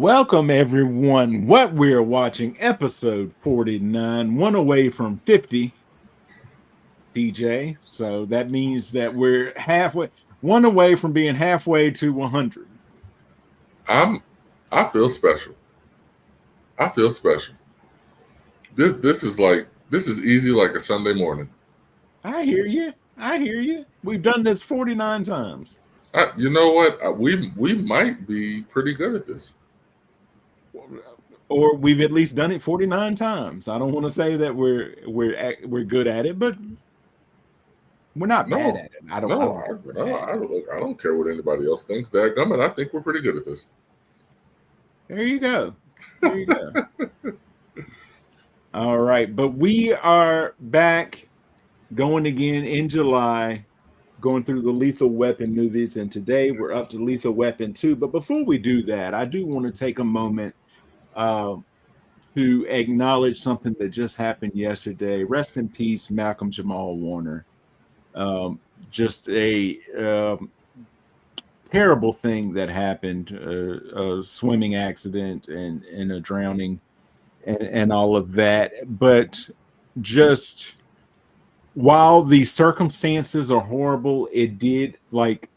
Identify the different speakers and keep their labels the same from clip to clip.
Speaker 1: Welcome, everyone. What we're watching, episode 49, one away from 50, TJ. So that means that we're halfway, one away from being halfway to 100.
Speaker 2: I'm I feel special. I feel special. This is easy like a Sunday morning.
Speaker 1: I hear you. I hear you. We've done this 49 times.
Speaker 2: You know what? We might be pretty good at this.
Speaker 1: Or we've at least done it 49 times. I don't want to say that we're good at it, but we're not bad
Speaker 2: No,
Speaker 1: at it. I
Speaker 2: no,
Speaker 1: don't think we're
Speaker 2: no.
Speaker 1: bad at it.
Speaker 2: I don't care what anybody else thinks. Dadgummit, I think we're pretty good at this.
Speaker 1: There you go. There you go. All right, but we are back going again in July, going through the Lethal Weapon movies, and today we're up to Lethal Weapon 2. But before we do that, I do want to take a moment uh, to acknowledge something that just happened yesterday. Rest in peace, Malcolm Jamal Warner. Just a terrible thing that happened, a swimming accident and a drowning and all of that. But just while the circumstances are horrible, it did like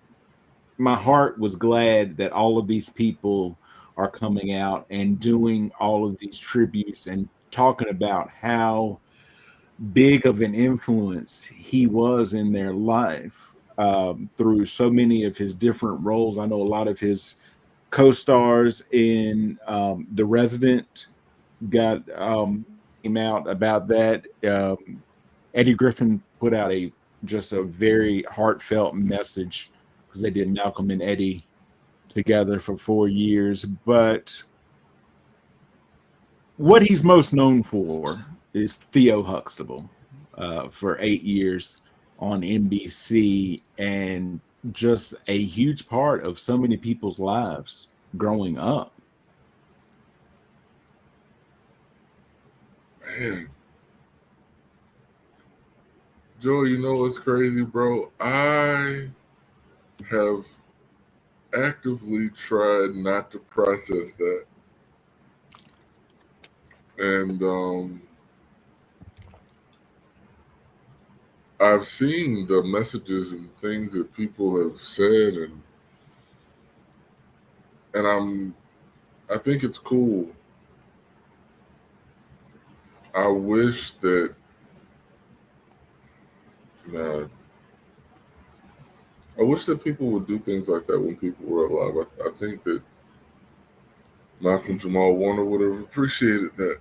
Speaker 1: my heart was glad that all of these people are coming out and doing all of these tributes and talking about how big of an influence he was in their life through so many of his different roles. I know a lot of his co-stars in The Resident got came out about that. Eddie Griffin put out a very heartfelt message because they did Malcolm and Eddie together for 4 years. But what he's most known for is Theo Huxtable for 8 years on NBC, and just a huge part of so many people's lives growing up.
Speaker 2: Man, Joe, you know what's crazy, bro? I have actively tried not to process that, and I've seen the messages and things that people have said, and I think it's cool. I wish that uh, I wish that people would do things like that when people were alive. I think that Malcolm Jamal Warner would have appreciated that,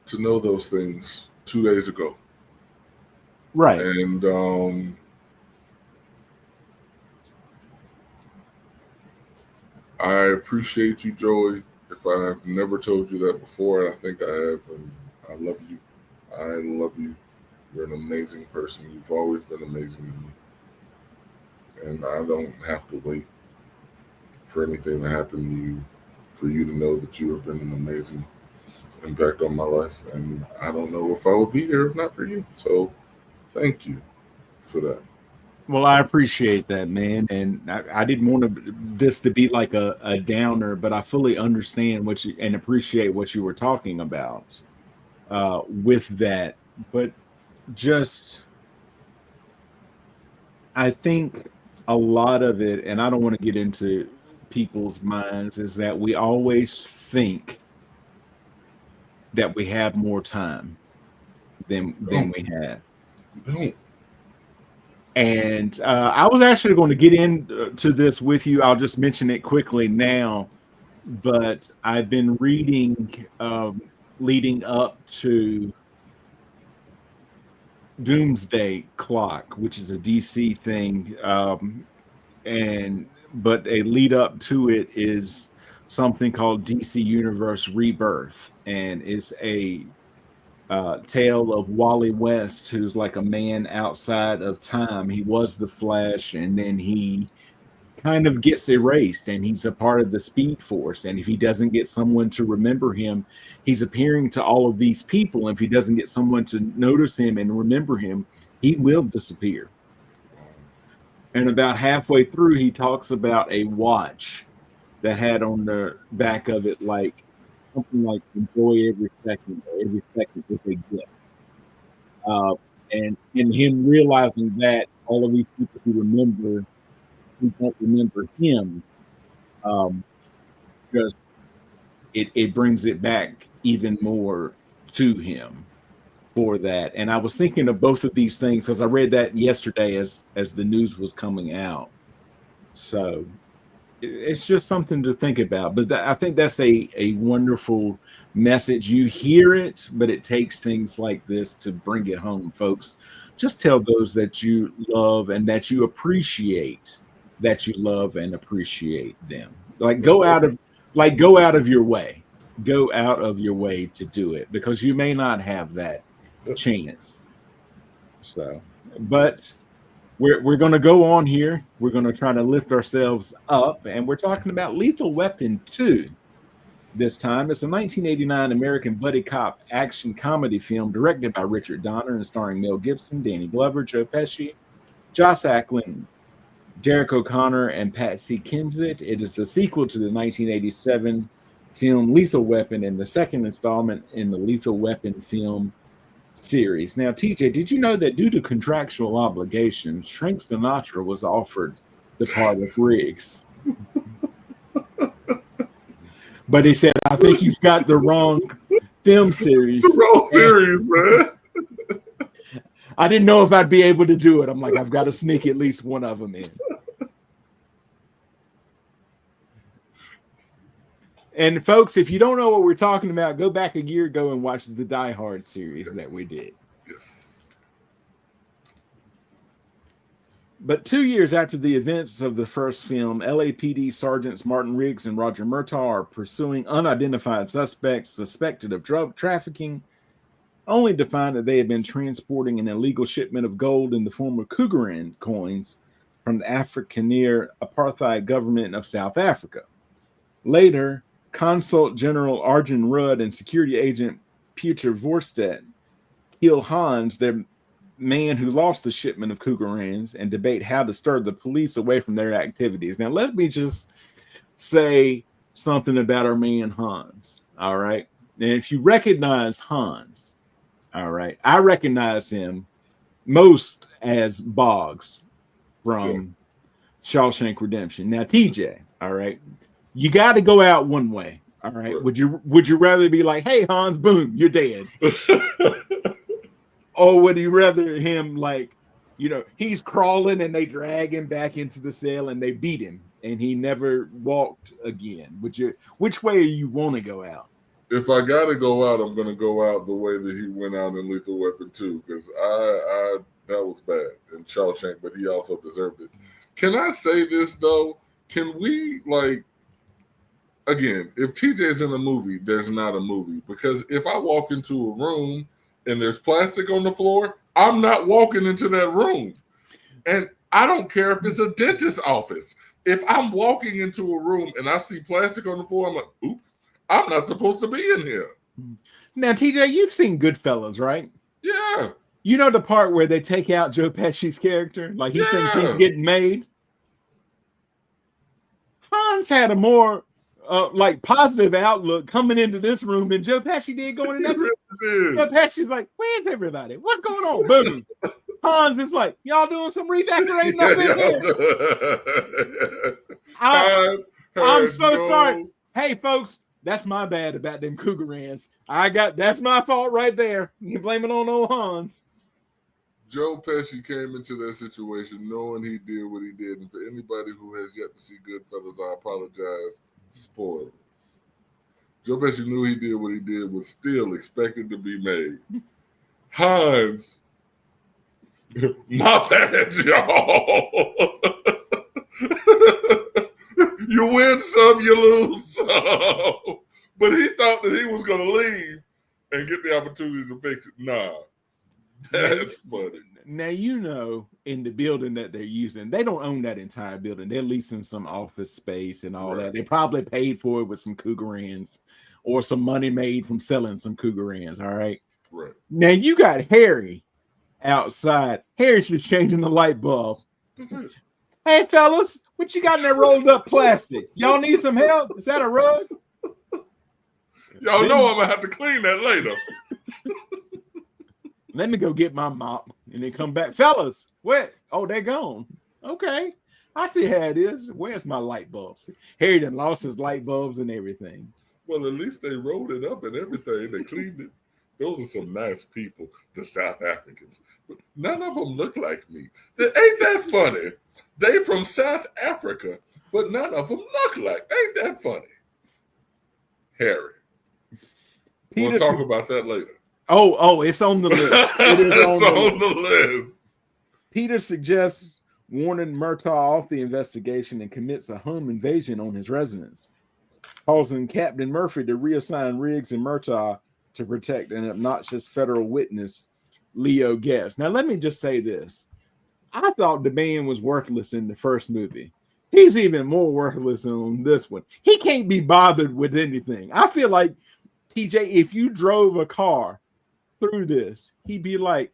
Speaker 2: to know those things 2 days ago.
Speaker 1: Right.
Speaker 2: And I appreciate you, Joey. If I have never told you that before, and I think I have, and I love you. I love you. You're an amazing person. You've always been amazing to me. And I don't have to wait for anything to happen to you for you to know that you have been an amazing impact on my life. And I don't know if I would be here if not for you. So thank you for that.
Speaker 1: Well, I appreciate that, man. And I didn't want this to be like a downer, but I fully understand what you and appreciate what you were talking about with that. But just, I think a lot of it, and I don't want to get into people's minds, is that we always think that we have more time than
Speaker 2: Don't,
Speaker 1: we have.
Speaker 2: don't.
Speaker 1: And I was actually going to get into this with you. I'll just mention it quickly now. But I've been reading leading up to Doomsday Clock, which is a DC thing, and but a lead up to it is something called DC Universe Rebirth, and it's a tale of Wally West, who's like a man outside of time. He was the Flash, and then he kind of gets erased, and he's a part of the Speed Force. And if he doesn't get someone to remember him, he's appearing to all of these people. And if he doesn't get someone to notice him and remember him, he will disappear. And about halfway through, he talks about a watch that had on the back of it like something like "Enjoy every second," or "Every second is a gift." Uh, and him realizing that all of these people who don't remember him, um, just it brings it back even more to him for that. And I was thinking of both of these things because I read that yesterday as the news was coming out. So it's just something to think about. But I think that's a wonderful message. You hear it, but it takes things like this to bring it home, folks. Just tell those that you love and that you appreciate that you love and appreciate them. Like go out of your way. Go out of your way to do it because you may not have that chance. So, but we're going to go on here. We're going to try to lift ourselves up, and we're talking about Lethal Weapon 2 this time. It's a 1989 American buddy cop action comedy film directed by Richard Donner and starring Mel Gibson, Danny Glover, Joe Pesci, Joss Ackland, Derek O'Connor, and Patsy Kensit. It is the sequel to the 1987 film Lethal Weapon and the second installment in the Lethal Weapon film series. Now, TJ, did you know that due to contractual obligations, Frank Sinatra was offered the part of Riggs? But he said, I think you've got the wrong film series.
Speaker 2: The wrong series, man.
Speaker 1: I didn't know if I'd be able to do it. I'm like, I've got to sneak at least one of them in. And folks, if you don't know what we're talking about, go back a year ago and watch the Die Hard series that we did.
Speaker 2: Yes.
Speaker 1: But 2 years after the events of the first film, LAPD Sergeants Martin Riggs and Roger Murtaugh are pursuing unidentified suspects suspected of drug trafficking, only to find that they had been transporting an illegal shipment of gold in the form of Krugerrand coins from the Afrikaner apartheid government of South Africa. Later, Consul General Arjen Rudd and security agent Pieter Voorstedt kill Hans, their man who lost the shipment of Krugerrands, and debate how to stir the police away from their activities. Now, let me just say something about our man Hans, all right? And if you recognize Hans, all right, I recognize him most as Boggs from Shawshank Redemption. Now, TJ, all right, you got to go out one way. All right. Would you rather be like, hey, Hans, boom, you're dead? Or would you rather him like, he's crawling and they drag him back into the cell and they beat him and he never walked again? Which way you want to go out?
Speaker 2: If I got to go out, I'm going to go out the way that he went out in Lethal Weapon 2 because I that was bad in Shawshank, but he also deserved it. Can I say this, though? Can we, again, if TJ's in a movie, there's not a movie. Because if I walk into a room and there's plastic on the floor, I'm not walking into that room. And I don't care if it's a dentist's office. If I'm walking into a room and I see plastic on the floor, I'm like, oops, I'm not supposed to be in here.
Speaker 1: Now, TJ, you've seen Goodfellas, right?
Speaker 2: Yeah.
Speaker 1: You know the part where they take out Joe Pesci's character? Like he thinks he's getting made? Hans had a more positive outlook coming into this room than Joe Pesci did going in that room. Joe Pesci's like, where's everybody? What's going on? Boom. Hans is like, y'all doing some redecorating up in here? I'm so sorry. Hey, folks, that's my bad about them Krugerrands. That's my fault right there. You blame it on old Hans.
Speaker 2: Joe Pesci came into that situation knowing he did what he did. And for anybody who has yet to see Goodfellas, I apologize. Spoilers. Joe Pesci knew he did what he did, was still expected to be made. Hans, my bad, y'all. You win some, you lose some. But he thought that he was going to leave and get the opportunity to fix it. Nah. That's funny.
Speaker 1: Now, in the building that they're using, they don't own that entire building. They're leasing some office space and all that. They probably paid for it with some Krugerrands or some money made from selling some Krugerrands, all right?
Speaker 2: Right.
Speaker 1: Now, you got Harry outside. Harry's just changing the light bulb.
Speaker 2: That's it.
Speaker 1: Hey, fellas, what you got in that rolled up plastic? Y'all need some help? Is that a rug?
Speaker 2: Y'all know I'm gonna have to clean that later.
Speaker 1: Let me go get my mop and then come back. Fellas, what? Oh, they're gone. Okay. I see how it is. Where's my light bulbs? Harry done lost his light bulbs and everything.
Speaker 2: Well, at least they rolled it up and everything. They cleaned it. Those are some nice people, the South Africans. But none of them look like me. Ain't that funny? They from South Africa, but none of them look like. Ain't that funny? Harry. We'll talk about that later.
Speaker 1: Oh, it's on the list. It is
Speaker 2: on the list.
Speaker 1: Peter suggests warning Murtaugh off the investigation and commits a home invasion on his residence, causing Captain Murphy to reassign Riggs and Murtaugh to protect an obnoxious federal witness, Leo Guest. Now, let me just say this. I thought the man was worthless in the first movie. He's even more worthless on this one. He can't be bothered with anything. I feel like, TJ, if you drove a car through this, he'd be like,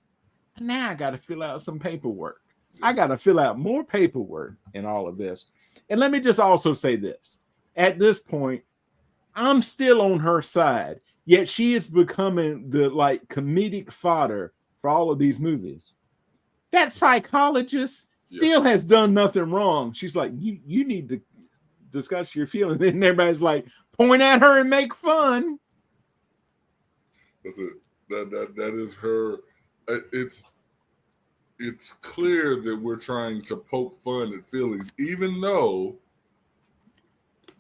Speaker 1: now I got to fill out some paperwork. I got to fill out more paperwork in all of this. And let me just also say this. At this point, I'm still on her side, yet she is becoming the like comedic fodder for all of these movies. That psychologist still has done nothing wrong. She's like, you need to discuss your feelings. And everybody's like, point at her and make fun.
Speaker 2: That's it. That is her. It's clear that we're trying to poke fun at feelings, even though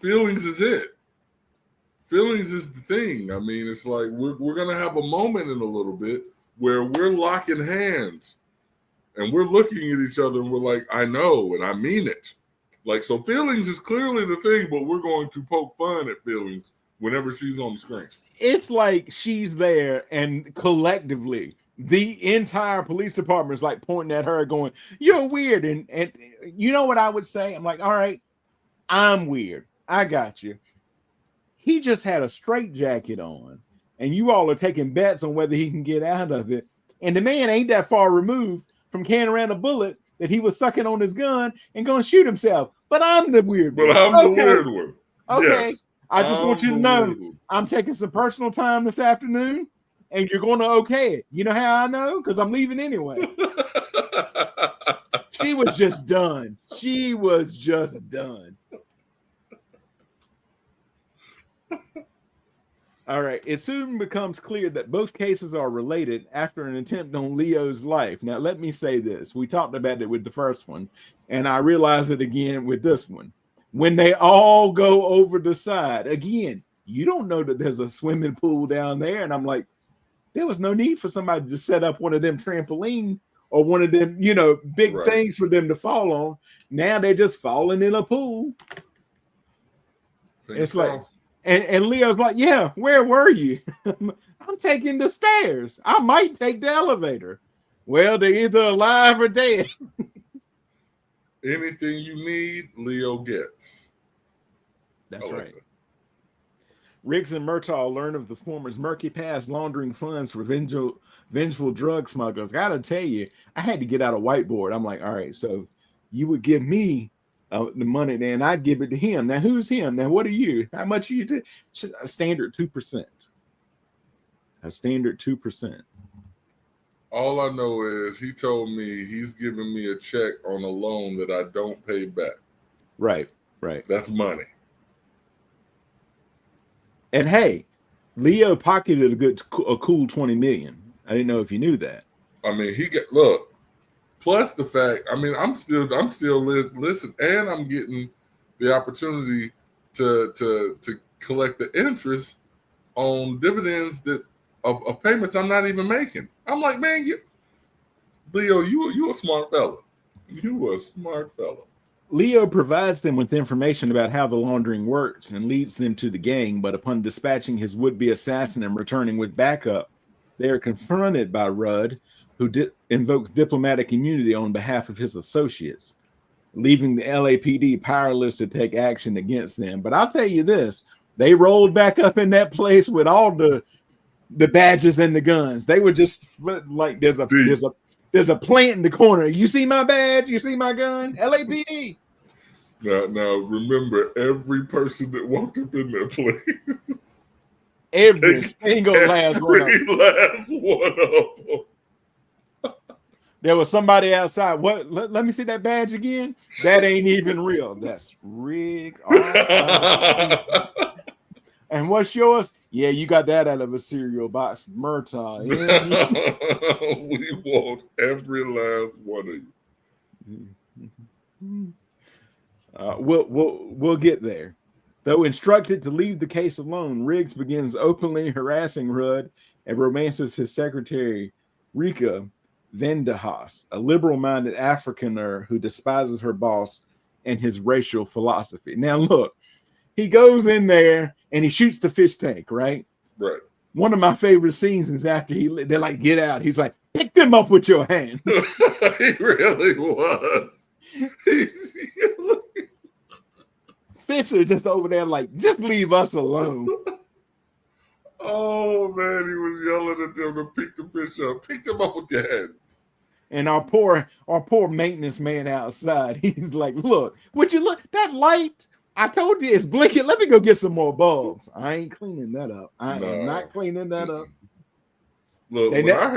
Speaker 2: feelings is it. Feelings is the thing. I mean, it's like we're gonna have a moment in a little bit where we're locking hands and we're looking at each other and we're like, I know and I mean it. Like, so feelings is clearly the thing, but we're going to poke fun at feelings whenever she's on the screen.
Speaker 1: It's like she's there and collectively the entire police department is like pointing at her going, you're weird. And you know what I would say? I'm like, all right, I'm weird. I got you. He just had a straitjacket on and you all are taking bets on whether he can get out of it. And the man ain't that far removed from carrying around a bullet that he was sucking on his gun and going to shoot himself. But I'm the weird one.
Speaker 2: But I'm the weird one.
Speaker 1: Okay.
Speaker 2: Yes.
Speaker 1: I just want you to know I'm taking some personal time this afternoon and you're going to okay it. You know how I know? Because I'm leaving anyway. She was just done. She was just done. All right. It soon becomes clear that both cases are related after an attempt on Leo's life. Now, let me say this. We talked about it with the first one, and I realize it again with this one. When they all go over the side, again, you don't know that there's a swimming pool down there. And I'm like, there was no need for somebody to set up one of them trampoline or one of them, big things for them to fall on. Now they're just falling in a pool. It's like, and Leo's like, yeah, where were you? I'm taking the stairs. I might take the elevator. Well, they're either alive or dead.
Speaker 2: Anything you need, Leo gets.
Speaker 1: That's right. Riggs and Murtaugh learn of the former's murky past laundering funds for vengeful drug smugglers. Gotta tell you, I had to get out a whiteboard. I'm like, all right, so you would give me the money, then I'd give it to him. Now, who's him? Now, what are you? How much are you? A standard 2%. A standard 2%.
Speaker 2: All I know is he told me he's giving me a check on a loan that I don't pay back.
Speaker 1: Right.
Speaker 2: That's money.
Speaker 1: And hey, Leo pocketed a cool $20 million. I didn't know if you knew that.
Speaker 2: I mean, plus the fact, I mean, I'm still listening, and I'm getting the opportunity to collect the interest on dividends of payments I'm not even making. I'm like, man, Leo, you a smart fella. You a smart fella.
Speaker 1: Leo provides them with information about how the laundering works and leads them to the gang, but upon dispatching his would-be assassin and returning with backup, they are confronted by Rudd, who invokes diplomatic immunity on behalf of his associates, leaving the LAPD powerless to take action against them. But I'll tell you this, they rolled back up in that place with all the badges and the guns. They were just like there's a There's a plant in the corner. You see my badge? You see my gun? LAPD.
Speaker 2: Now, remember, every person that walked up in that place,
Speaker 1: Every single last one of them.
Speaker 2: last one of them.
Speaker 1: There was somebody outside. What? Let me see that badge again. That ain't even real. That's rigged. And what's yours? Yeah, you got that out of a cereal box. Murtaugh.
Speaker 2: We want every last one of
Speaker 1: you. We'll get there. Though instructed to leave the case alone, Riggs begins openly harassing Rudd and romances his secretary, Rika Vanderhaas, a liberal-minded Afrikaner who despises her boss and his racial philosophy. Now, look, he goes in there and he shoots the fish tank, right?
Speaker 2: Right.
Speaker 1: One of my favorite scenes is after they're like, get out. He's like, pick them up with your hands.
Speaker 2: He really was.
Speaker 1: Fisher just over there like, just leave us alone.
Speaker 2: Oh, man, he was yelling at them to pick the fish up. Pick them up with your hands.
Speaker 1: And our poor maintenance man outside, he's like, look, would you look, that light? I told you it's blinking. Let me go get some more bulbs. I ain't cleaning that up. I am not cleaning that up.
Speaker 2: Look, when I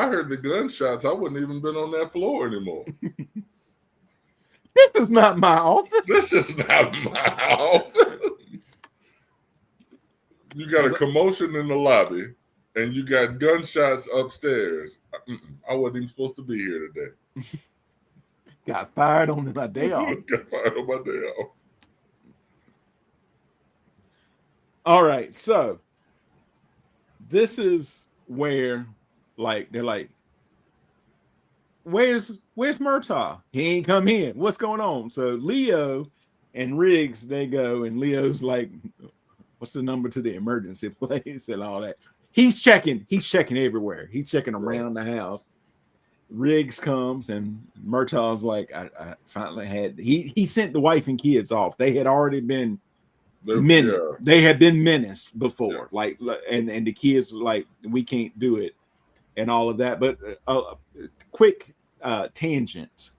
Speaker 2: heard the gunshots, I wouldn't even been on that floor anymore.
Speaker 1: This is not my office.
Speaker 2: This is not my office. You got a commotion in the lobby, and you got gunshots upstairs. I wasn't even supposed to be here today.
Speaker 1: Got fired on my day off.
Speaker 2: Got fired on my day off.
Speaker 1: All right, so this is where, like, they're like, where's Murtaugh? He ain't come in. What's going on? So Leo and Riggs, they go, and Leo's like, what's the number to the emergency place and all that. He's checking everywhere. He's checking around the house. Riggs comes and Murtaugh's like, I finally had, he sent the wife and kids off. They had already been they had been menaced before, like, and the kids were like, we can't do it and all of that. But quick tangent.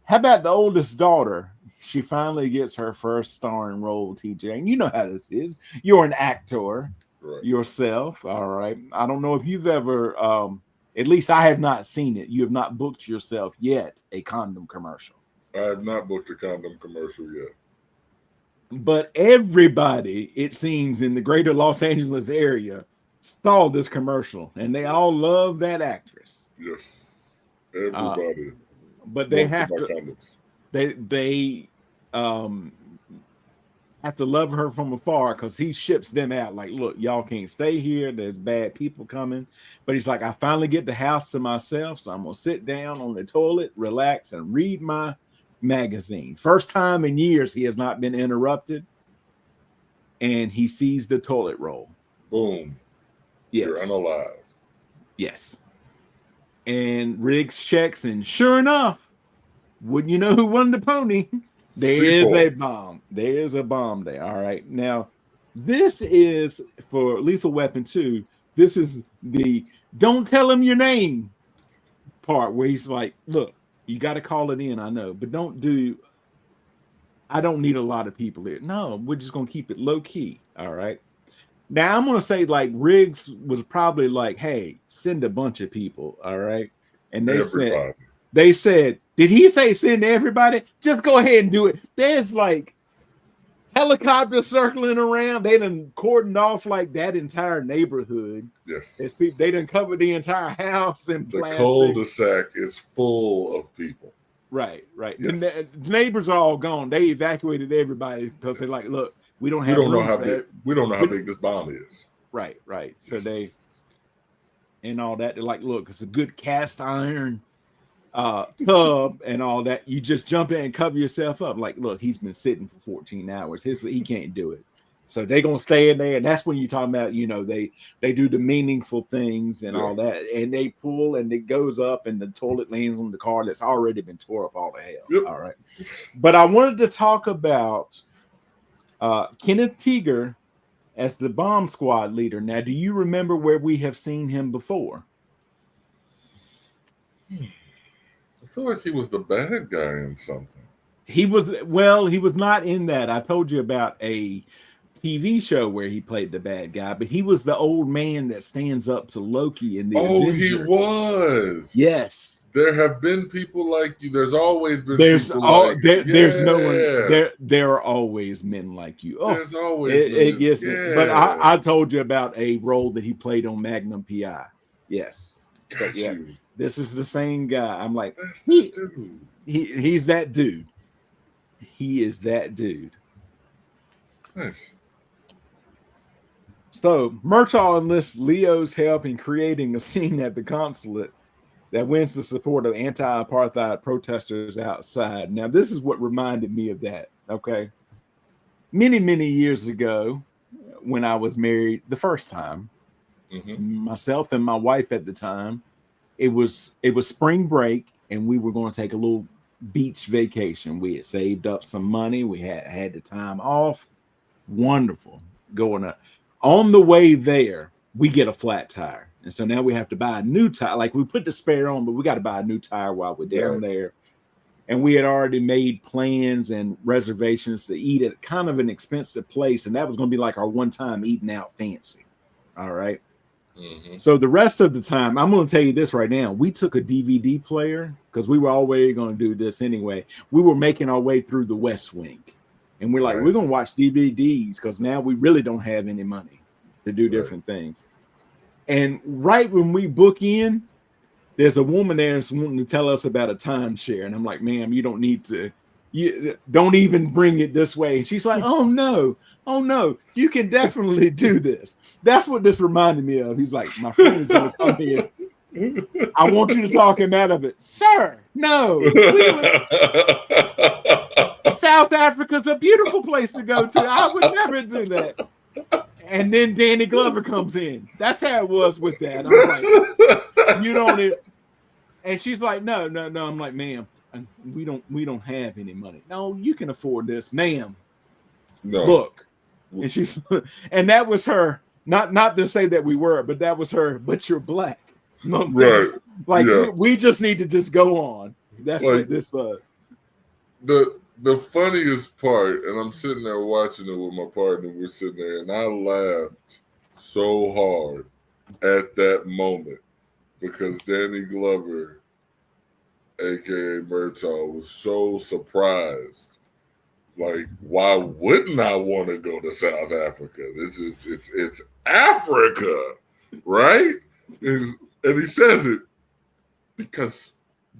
Speaker 1: How about the oldest daughter? She finally gets her first starring role, TJ. And you know how this is. You're an actor yourself. All right. I don't know if you've ever, at least I have not seen it. You have not booked yourself yet a condom commercial.
Speaker 2: I have not booked a condom commercial yet.
Speaker 1: But everybody, it seems, in the greater Los Angeles area saw this commercial, and they all love that actress.
Speaker 2: Yes, everybody.
Speaker 1: But they have to. They have to love her from afar because he ships them out. Like, look, y'all can't stay here. There's bad people coming. But he's like, I finally get the house to myself, so I'm gonna sit down on the toilet, relax, and read my magazine. First time in years he has not been interrupted, and he sees the toilet roll.
Speaker 2: Boom.
Speaker 1: Yes.
Speaker 2: You're unalive.
Speaker 1: Yes. And Riggs checks, and sure enough, wouldn't you know who won the pony? There is a bomb. There's a bomb there. All right. Now, this is for Lethal Weapon 2. This is the don't tell him your name part where he's like, look, you got to call it in, I know, but I don't need a lot of people here. No, we're just going to keep it low key. All right. Now, I'm going to say, like, Riggs was probably like, hey, send a bunch of people. All right. And they said, did he say send everybody? Just go ahead and do it. There's like helicopters circling around. They done cordoned off like that entire neighborhood.
Speaker 2: Yes.
Speaker 1: They done covered the entire house in plastic.
Speaker 2: The cul-de-sac is full of people.
Speaker 1: Right. Yes. The neighbors are all gone. They evacuated everybody because they're like, look, we don't know how
Speaker 2: big this bomb is.
Speaker 1: Right. So they and all that. They're like, look, it's a good cast iron tub and all that. You just jump in and cover yourself up. Like, look, he's been sitting for 14 hours. He can't do it. So they're gonna stay in there, and that's when you're talking about, they do the meaningful things and all that, and they pull and it goes up, and the toilet lands on the car that's already been tore up all the hell. Yep. All right, but I wanted to talk about Kenneth Teeger as the bomb squad leader. Now, do you remember where we have seen him before?
Speaker 2: feel like he was the bad guy in something.
Speaker 1: He was not in that. I told you about a TV show where he played the bad guy, but he was the old man that stands up to Loki in the
Speaker 2: Oh, he
Speaker 1: Avenger.
Speaker 2: was.
Speaker 1: Yes.
Speaker 2: There have been people like you. There's always been
Speaker 1: There's
Speaker 2: people like
Speaker 1: there's no one there. There are always men like you. Oh,
Speaker 2: there's always
Speaker 1: it
Speaker 2: been
Speaker 1: gets me. But I told you about a role that he played on Magnum PI. Yes, but
Speaker 2: Got
Speaker 1: yeah,
Speaker 2: you.
Speaker 1: this is the same guy. I'm like,
Speaker 2: That's the dude.
Speaker 1: he's that dude. He is that dude.
Speaker 2: Nice.
Speaker 1: So Murtaugh enlists Leo's help in creating a scene at the consulate that wins the support of anti-apartheid protesters outside. Now, this is what reminded me of that. Okay, many years ago, when I was married the first time, myself and my wife at the time, it was spring break, and we were going to take a little beach vacation. We had saved up some money. We had the time off. Wonderful. Going up. On the way there, we get a flat tire. And so now we have to buy a new tire. Like, we put the spare on, but we got to buy a new tire while we're down there. And we had already made plans and reservations to eat at kind of an expensive place. And that was going to be like our one time eating out fancy. All right. So the rest of the time, I'm going to tell you this right now. We took a DVD player because we were already going to do this anyway. We were making our way through the West Wing. And we're like, we're going to watch DVDs because now we really don't have any money to do different things. And right when we book in, there's a woman there that's wanting to tell us about a timeshare. And I'm like, ma'am, you don't need to. You don't even bring it this way. And she's like, oh no, you can definitely do this. That's what this reminded me of. He's like, my friend is going to come here. I want you to talk him out of it. Sir, no. South Africa's a beautiful place to go to. I would never do that. And then Danny Glover comes in. That's how it was with that. I'm like, you don't. And she's like, no. I'm like, ma'am, we don't have any money. No, you can afford this, ma'am. No. Look. And and that was her. Not to say that we were, but that was her. But you're black. No, right. Like we just need to just go on. That's like, what this was.
Speaker 2: The funniest part, and I'm sitting there watching it with my partner, we're sitting there, and I laughed so hard at that moment because Danny Glover, aka Murtaugh, was so surprised. Like, why wouldn't I want to go to South Africa? It's Africa, right? And he says it because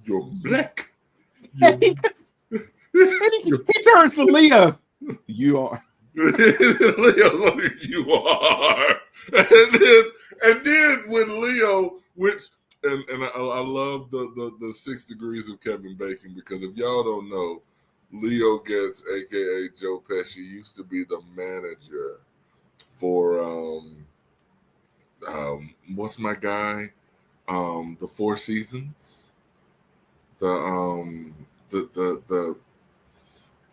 Speaker 2: you're black.
Speaker 1: He turns to Leo. You are.
Speaker 2: Leo's like, you are. And then when Leo, which and I love the 6 degrees of Kevin Bacon, because if y'all don't know, Leo Getz, aka Joe Pesci, used to be the manager for what's my guy? The Four Seasons. The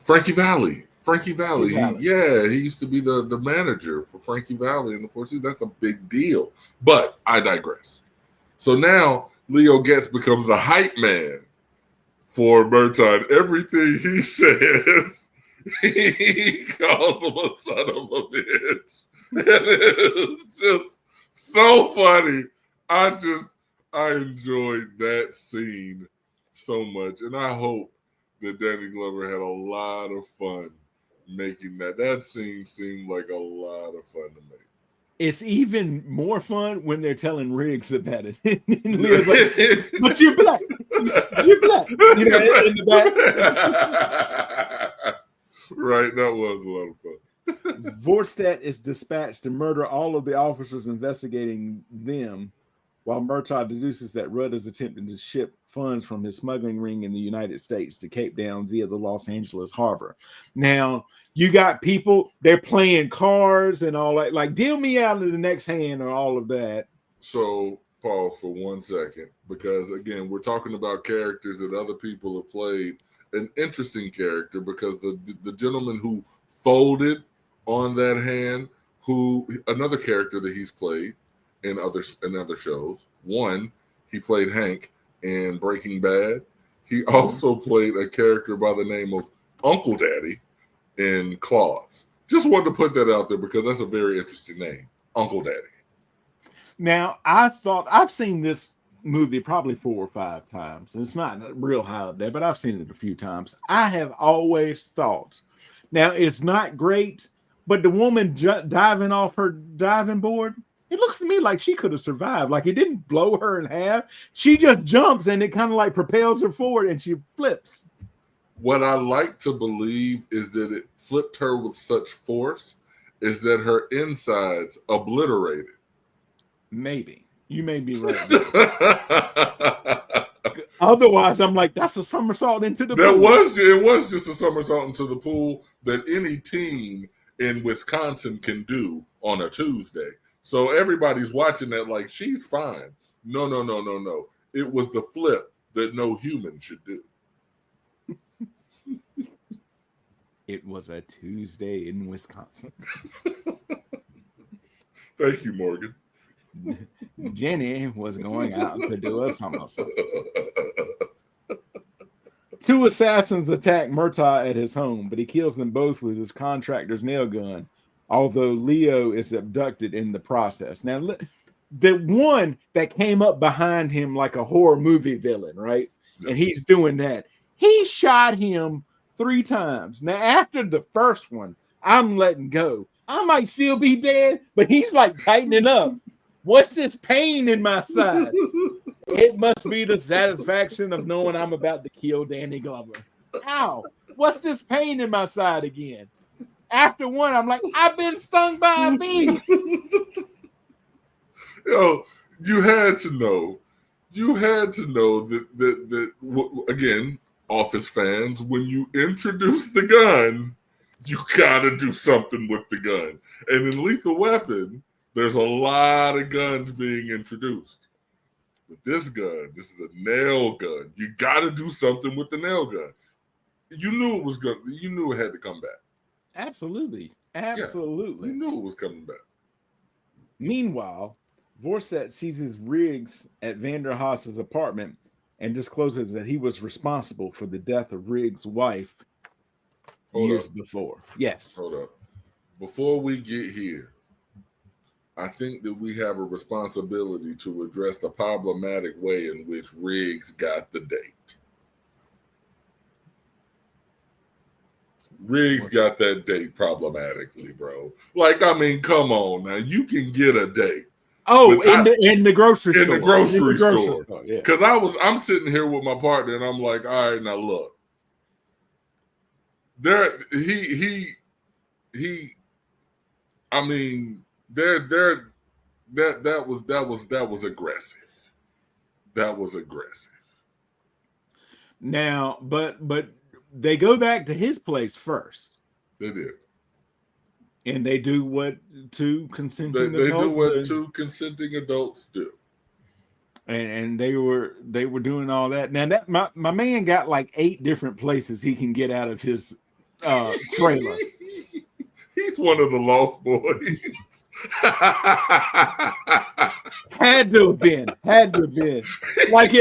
Speaker 2: Frankie Valli. He used to be the manager for Frankie Valli in the Four Seasons. That's a big deal. But I digress. So now Leo Getz becomes the hype man for Murtaugh. Everything he says, he calls him a son of a bitch. And it's just so funny. I enjoyed that scene so much. And I hope that Danny Glover had a lot of fun making that. That scene seemed like a lot of fun to make.
Speaker 1: It's even more fun when they're telling Riggs about it. And Leo's like, but you're black. You're black. You know, in the
Speaker 2: back. Right, that was a lot of fun.
Speaker 1: Vorstadt is dispatched to murder all of the officers investigating them, while Murtaugh deduces that Rudd is attempting to ship funds from his smuggling ring in the United States to Cape Town via the Los Angeles harbor. Now, you got people, they're playing cards and all that. Like, deal me out in the next hand or all of that.
Speaker 2: So, pause for 1 second, because, again, we're talking about characters that other people have played. An interesting character, because the gentleman who folded on that hand, another character that he's played in other shows. One, he played Hank in Breaking Bad. He also played a character by the name of Uncle Daddy in Claws. Just wanted to put that out there because that's a very interesting name, Uncle Daddy.
Speaker 1: Now, I've seen this movie probably 4 or 5 times. It's not real high up there, but I've seen it a few times. I have always thought, now it's not great, but the woman diving off her diving board, it looks to me like she could have survived. Like it didn't blow her in half. She just jumps and it kind of like propels her forward and she flips.
Speaker 2: What I like to believe is that it flipped her with such force is that her insides obliterated.
Speaker 1: Maybe. You may be right. Otherwise, I'm like, that's a somersault into the pool.
Speaker 2: It was just a somersault into the pool that any team in Wisconsin can do on a Tuesday. So everybody's watching that like she's fine. No. It was the flip that no human should do.
Speaker 1: It was a Tuesday in Wisconsin.
Speaker 2: Thank you, Morgan.
Speaker 1: Jenny was going out to do a somersault. 2 assassins attack Murtaugh at his home, but he kills them both with his contractor's nail gun, although Leo is abducted in the process. Now, the one that came up behind him like a horror movie villain, right? Yeah. And he's doing that. He shot him 3 times. Now, after the first one, I'm letting go. I might still be dead, but he's like tightening up. What's this pain in my side? It must be the satisfaction of knowing I'm about to kill Danny Glover. Ow! What's this pain in my side again? After one, I'm like, I've been stung by a bee.
Speaker 2: Yo, you had to know that again, Office fans, when you introduce the gun, you gotta do something with the gun. And in Lethal Weapon, there's a lot of guns being introduced. But this gun, this is a nail gun. You got to do something with the nail gun. You knew it was good. You knew it had to come back.
Speaker 1: Absolutely.
Speaker 2: Yeah, you knew it was coming back.
Speaker 1: Meanwhile, Vorset seizes Riggs at Vanderhaas's apartment and discloses that he was responsible for the death of Riggs' wife years before. Yes.
Speaker 2: Hold up. Before we get here, I think that we have a responsibility to address the problematic way in which Riggs got the date. Riggs got that date problematically, bro. Like, I mean, come on now. You can get a date.
Speaker 1: Oh, in the grocery store.
Speaker 2: In the grocery store. Because I'm sitting here with my partner and I'm like, all right, now look. That was aggressive. That was aggressive.
Speaker 1: Now, but they go back to his place first.
Speaker 2: They did.
Speaker 1: And they do what two consenting adults do.
Speaker 2: They do what two consenting adults do.
Speaker 1: And they were doing all that. Now that my man got like 8 different places he can get out of his trailer.
Speaker 2: He's one of the lost boys.
Speaker 1: Had to have been. Like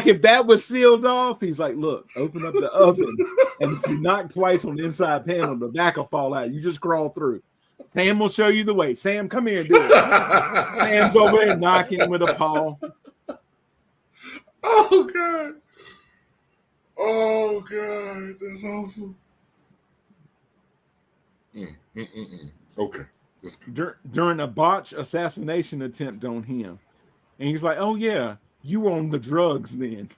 Speaker 1: if that was sealed off, he's like, look, open up the oven, and if you knock twice on the inside panel, the back will fall out. You just crawl through. Sam will show you the way. Sam, come here and do it. Sam's over there knocking with a paw.
Speaker 2: Oh God. Oh God, that's awesome. Okay.
Speaker 1: During a botched assassination attempt on him. And he's like, oh yeah, you were on the drugs then.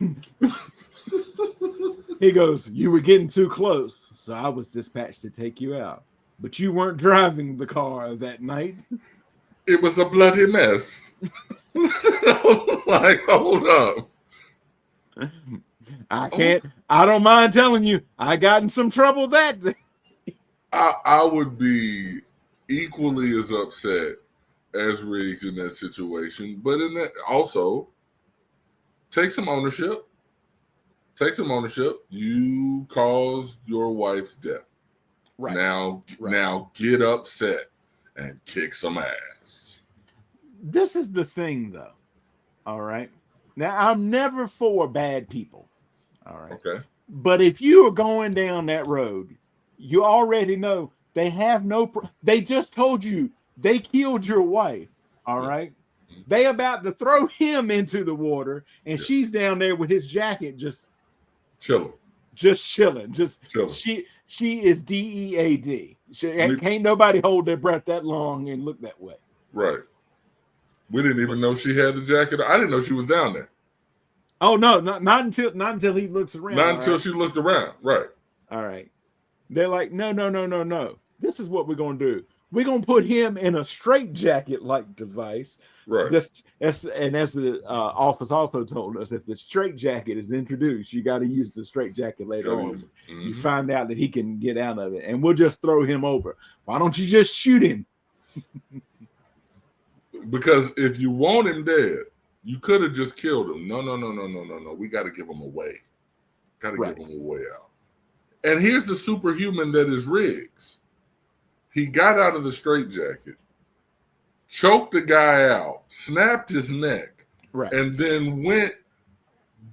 Speaker 1: He goes, you were getting too close, so I was dispatched to take you out. But you weren't driving the car that night.
Speaker 2: It was a bloody mess. Like, hold up.
Speaker 1: I don't mind telling you, I got in some trouble that day.
Speaker 2: I would be equally as upset as Riggs in that situation, but in that also take some ownership. Take some ownership. You caused your wife's death. Right. Now get upset and kick some ass.
Speaker 1: This is the thing, though. All right. Now I'm never for bad people. All right.
Speaker 2: Okay.
Speaker 1: But if you are going down that road, you already know they have they just told you they killed your wife. All
Speaker 2: Yeah.
Speaker 1: right. They about to throw him into the water, and
Speaker 2: Yeah.
Speaker 1: she's down there with his jacket just
Speaker 2: Chilling.
Speaker 1: chilling. She is DEAD. Can't nobody hold their breath that long and look that way.
Speaker 2: Right. We didn't even know she had the jacket. I didn't know she was down there.
Speaker 1: Oh no, not until he looks around.
Speaker 2: Not until she looked around. Right.
Speaker 1: All right. They're like, no. This is what we're gonna do. We're gonna put him in a straitjacket like device.
Speaker 2: Right.
Speaker 1: As the office also told us, if the straitjacket is introduced, you got to use the straitjacket later on. Mm-hmm. You find out that he can get out of it, and we'll just throw him over. Why don't you just shoot him?
Speaker 2: Because if you want him dead, you could have just killed him. No. We got to give him away. Got to give him a way out. And here's the superhuman that is Riggs. He got out of the straitjacket, choked the guy out, snapped his neck, and then went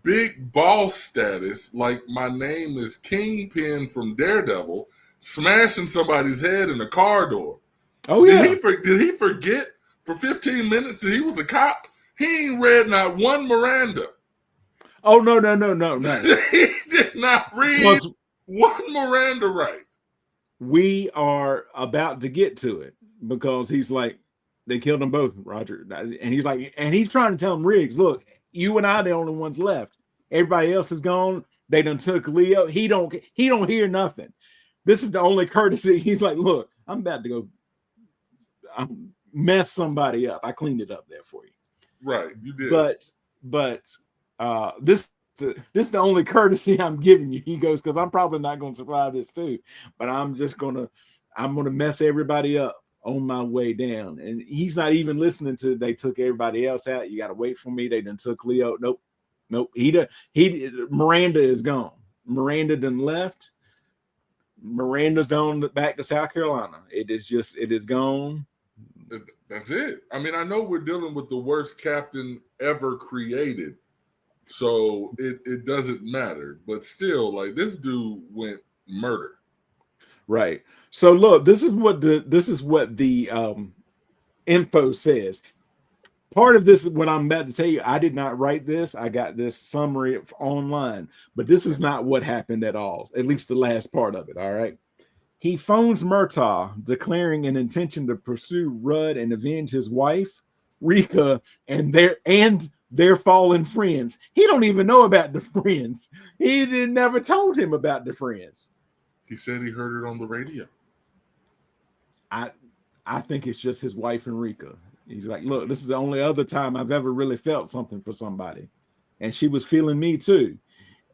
Speaker 2: big boss status, like my name is Kingpin from Daredevil, smashing somebody's head in a car door.
Speaker 1: Oh, yeah.
Speaker 2: Did he forget for 15 minutes that he was a cop? He ain't read not one Miranda.
Speaker 1: Oh, no.
Speaker 2: He did not read one Miranda right.
Speaker 1: We are about to get to it because he's like, they killed them both, Roger. And he's like, and he's trying to tell him, Riggs, look, you and I are the only ones left. Everybody else is gone. They done took Leo. He don't hear nothing. This is the only courtesy. He's like, look, I'm about to go mess somebody up. I cleaned it up there for you.
Speaker 2: Right, you did.
Speaker 1: But this is the only courtesy I'm giving you. He goes, because I'm probably not going to survive this too. But I'm gonna mess everybody up on my way down. And he's not even listening to they took everybody else out. You got to wait for me. They done took Leo. Nope. Miranda is gone. Miranda done left. Miranda's gone back to South Carolina. It is gone.
Speaker 2: That's it. I mean, I know we're dealing with the worst captain ever created, so it doesn't matter. But still, like, this dude went murder.
Speaker 1: Right. So look, this is what the info says. Part of this, what I'm about to tell you, I did not write this. I got this summary online, but this is not what happened at all. At least the last part of it. All right. He phones Murtaugh, declaring an intention to pursue Rudd and avenge his wife, Rika, and their fallen friends. He don't even know about the friends. He never told him about the friends.
Speaker 2: He said he heard it on the radio.
Speaker 1: I think it's just his wife and Rika. He's like, look, this is the only other time I've ever really felt something for somebody. And she was feeling me too.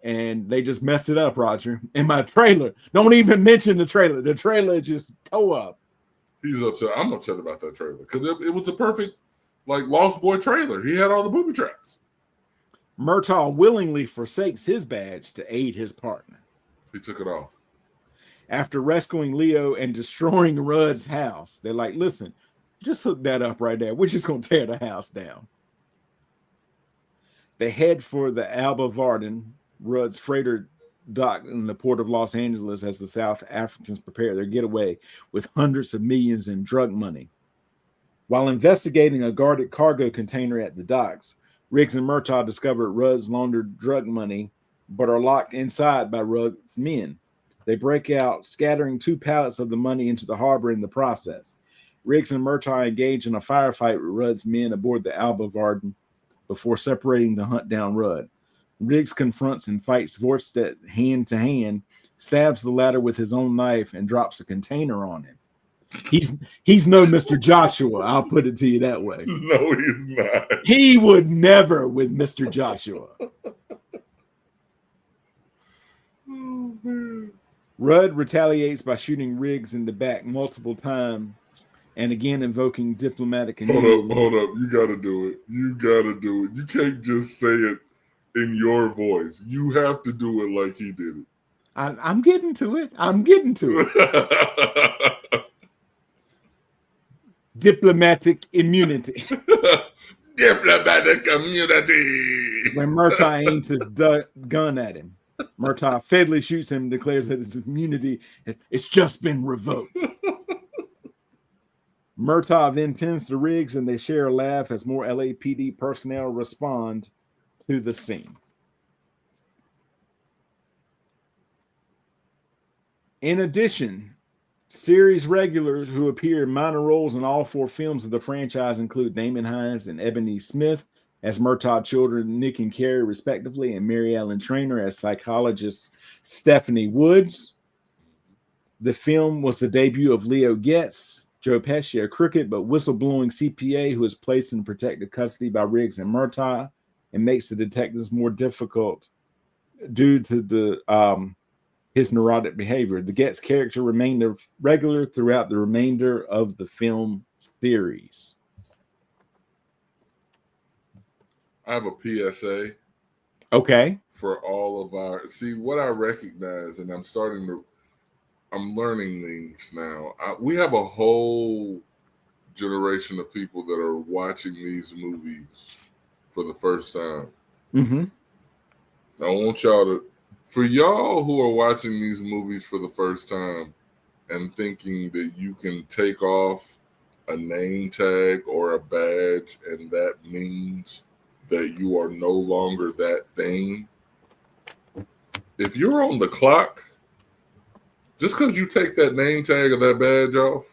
Speaker 1: And they just messed it up, Roger. And my trailer, don't even mention the trailer. The trailer just tore up.
Speaker 2: He's upset. I'm upset about that trailer because it was a perfect, like, Lost Boy trailer. He had all the booby traps.
Speaker 1: Murtaugh willingly forsakes his badge to aid his partner.
Speaker 2: He took it off.
Speaker 1: After rescuing Leo and destroying Rudd's house, they're like, listen, just hook that up right there. We're just going to tear the house down. They head for the Alba Varden, Rudd's freighter dock in the port of Los Angeles, as the South Africans prepare their getaway with hundreds of millions in drug money. While investigating a guarded cargo container at the docks, Riggs and Murtaugh discover Rudd's laundered drug money, but are locked inside by Rudd's men. They break out, scattering 2 pallets of the money into the harbor in the process. Riggs and Murtaugh engage in a firefight with Rudd's men aboard the Alba Varden before separating to hunt down Rudd. Riggs confronts and fights Vorstedt hand to hand, stabs the latter with his own knife, and drops a container on him. He's no Mr. Joshua, I'll put it to you that way.
Speaker 2: No, he's not.
Speaker 1: He would never with Mr. Joshua.
Speaker 2: Oh, man.
Speaker 1: Rudd retaliates by shooting Riggs in the back multiple times and again invoking diplomatic immunity.
Speaker 2: Hold up. You got to do it. You can't just say it in your voice. You have to do it like he did it.
Speaker 1: I'm getting to it. Diplomatic immunity.
Speaker 2: Diplomatic immunity.
Speaker 1: When Murtaugh aims his gun at him. Murtaugh fatally shoots him and declares that his immunity it's just been revoked. Murtaugh then tends to Riggs and they share a laugh as more LAPD personnel respond to the scene. In addition, series regulars who appear in minor roles in all 4 films of the franchise include Damon Hines and Ebony Smith as Murtaugh children Nick and Carrie, respectively, and Mary Ellen Trainor as psychologist Stephanie Woods. The film was the debut of Leo Getz, Joe Pesci, a crooked but whistleblowing CPA who is placed in protective custody by Riggs and Murtaugh and makes the detectives more difficult due to the his neurotic behavior. The Getz character remained a regular throughout the remainder of the film series.
Speaker 2: I have a PSA.
Speaker 1: Okay.
Speaker 2: For all of our what I recognize, and I'm learning things now. We have a whole generation of people that are watching these movies for the first time.
Speaker 1: Mm-hmm.
Speaker 2: I want y'all for y'all who are watching these movies for the first time and thinking that you can take off a name tag or a badge and that means that you are no longer that thing. If you're on the clock, just because you take that name tag or that badge off,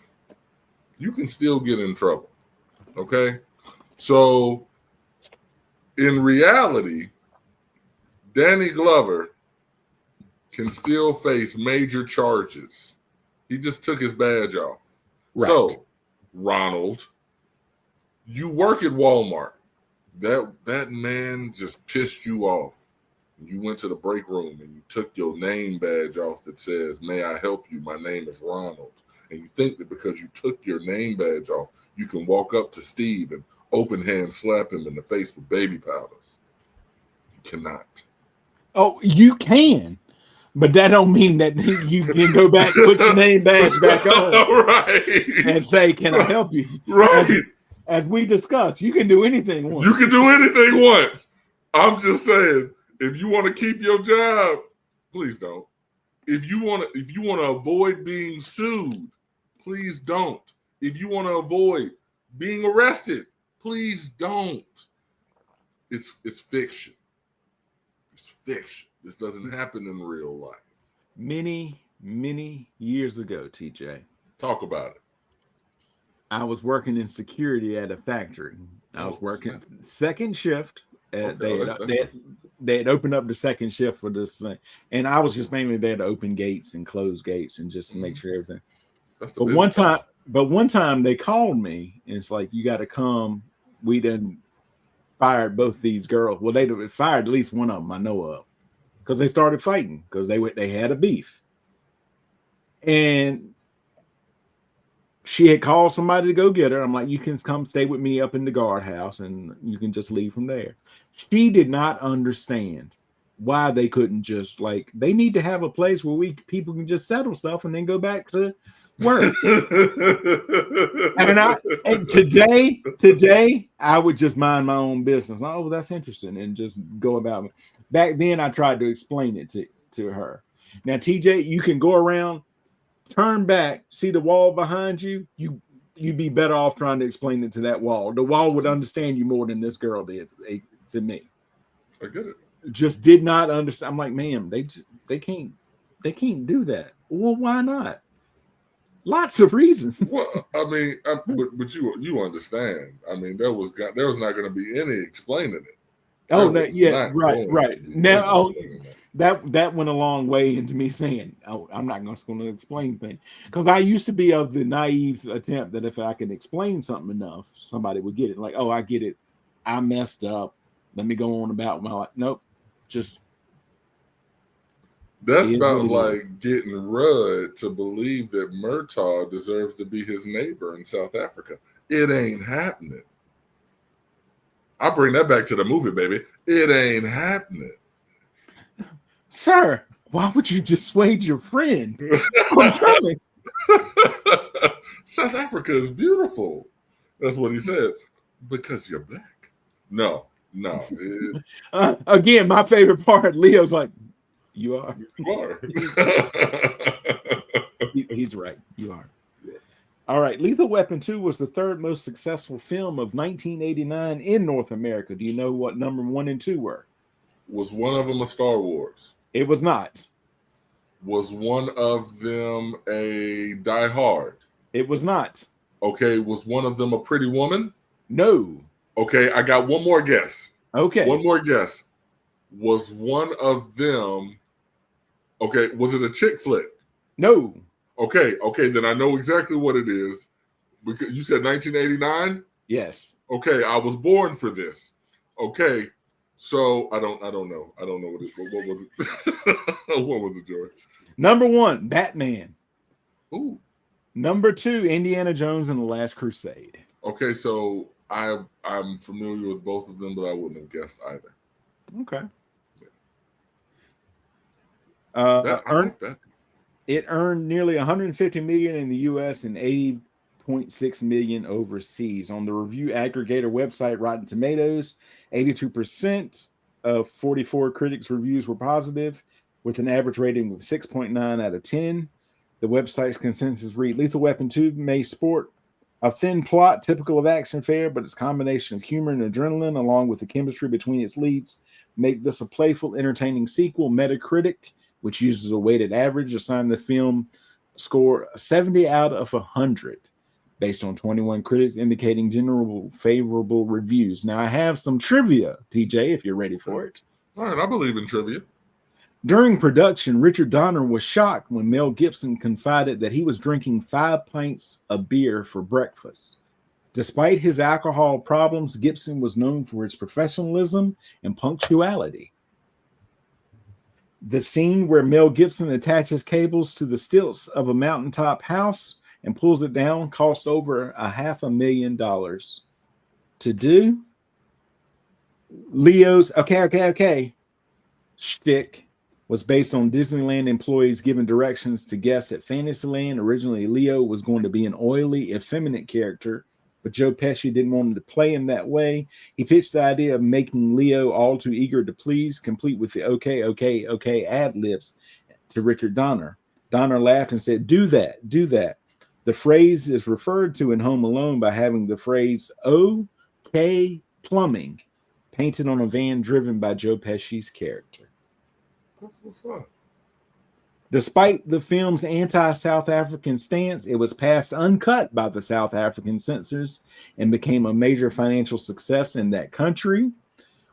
Speaker 2: you can still get in trouble. Okay? So, in reality, Danny Glover can still face major charges. He just took his badge off. Right. So, Ronald, you work at Walmart. That man just pissed you off. You went to the break room and you took your name badge off that says, "May I help you? My name is Ronald." And you think that because you took your name badge off, you can walk up to Steve and open hand slap him in the face with baby powders. You cannot.
Speaker 1: Oh, you can. But that don't mean that you can go back, put your name badge back on,
Speaker 2: right,
Speaker 1: and say, "Can I help you?"
Speaker 2: Right.
Speaker 1: As we discussed, you can do anything once.
Speaker 2: You can do anything once. I'm just saying, if you want to keep your job, please don't. If you want to avoid being sued, please don't. If you want to avoid being arrested, please don't. It's fiction. It's fiction. This doesn't happen in real life.
Speaker 1: Many years ago, TJ.
Speaker 2: Talk about it.
Speaker 1: I was working in security at a factory. I was working second shift. They had opened up the second shift for this thing, and I was just mainly there to open gates and close gates and just make sure everything. But one time they called me and it's like, "You got to come. We done fired both these girls." Well, they fired at least one of them I know of because they started fighting because they had a beef, and she had called somebody to go get her. I'm like, "You can come stay with me up in the guardhouse and you can just leave from there." She did not understand why they couldn't just they need to have a place where people can just settle stuff and then go back to work. and today I would just mind my own business. Oh, that's interesting, and just go about it. Back then I tried to explain it to her. Now, TJ, you can go around, turn back, see the wall behind you. You'd be better off trying to explain it to that wall. The wall would understand you more than this girl did to me.
Speaker 2: I get it.
Speaker 1: Just did not understand. I'm like, "Ma'am, they can't do that." Well, why not? Lots of reasons.
Speaker 2: Well, I mean, but you understand. I mean, there was not going to be any explaining it.
Speaker 1: Oh, no, yeah, right. Now, that went a long way into me saying, "Oh, I'm not going to explain things," because I used to be of the naive attempt that if I can explain something enough, somebody would get it. Like, "Oh, I get it. I messed up. Let me go on about my life." Nope, just.
Speaker 2: That's about like getting Rudd to believe that Murtaugh deserves to be his neighbor in South Africa. It ain't happening. I bring that back to the movie, baby. It ain't happening.
Speaker 1: Sir, why would you dissuade your friend from coming?
Speaker 2: South Africa is beautiful. That's what he said. Because you're black. No.
Speaker 1: Again, my favorite part, Leo's like, You are.
Speaker 2: You are.
Speaker 1: He's right. You are. All right. Lethal Weapon 2 was the third most successful film of 1989 in North America. Do you know what number 1 and 2 were?
Speaker 2: Was one of them a Star Wars?
Speaker 1: It was not.
Speaker 2: Was one of them a Die Hard?
Speaker 1: It was not.
Speaker 2: Okay. Was one of them a Pretty Woman?
Speaker 1: No.
Speaker 2: Okay. I got one more guess.
Speaker 1: Okay.
Speaker 2: One more guess. Was one of them, okay, was it a chick flick?
Speaker 1: No.
Speaker 2: Okay, then I know exactly what it is. Because you said 1989?
Speaker 1: Yes.
Speaker 2: Okay, I was born for this. Okay, so I don't know. I don't know what was it? What was it, George?
Speaker 1: Number 1, Batman.
Speaker 2: Ooh.
Speaker 1: Number 2, Indiana Jones and the Last Crusade.
Speaker 2: Okay, so I'm familiar with both of them, but I wouldn't have guessed either.
Speaker 1: Okay. It earned nearly 150 million in the U.S. and 80.6 million overseas. On the review aggregator website Rotten Tomatoes, 82% of 44 critics' reviews were positive, with an average rating of 6.9 out of 10. The website's consensus read: Lethal Weapon 2 may sport a thin plot typical of action fare, but its combination of humor and adrenaline, along with the chemistry between its leads, make this a playful, entertaining sequel. Metacritic, which uses a weighted average, assigned the film score 70 out of 100 based on 21 critics, indicating general favorable reviews. Now, I have some trivia, TJ, if you're ready for it.
Speaker 2: All right, I believe in trivia.
Speaker 1: During production, Richard Donner was shocked when Mel Gibson confided that he was drinking 5 pints of beer for breakfast. Despite his alcohol problems, Gibson was known for his professionalism and punctuality. The scene where Mel Gibson attaches cables to the stilts of a mountaintop house and pulls it down cost over $500,000 to do. Leo's shtick was based on Disneyland employees giving directions to guests at Fantasyland. Originally, Leo was going to be an oily, effeminate character, but Joe Pesci didn't want him to play him that way. He pitched the idea of making Leo all too eager to please, complete with the okay ad-libs to Richard Donner. Donner laughed and said, do that. The phrase is referred to in Home Alone by having the phrase OK Plumbing painted on a van driven by Joe Pesci's character.
Speaker 2: That's what's up.
Speaker 1: Despite the film's anti-South African stance, it was passed uncut by the South African censors and became a major financial success in that country.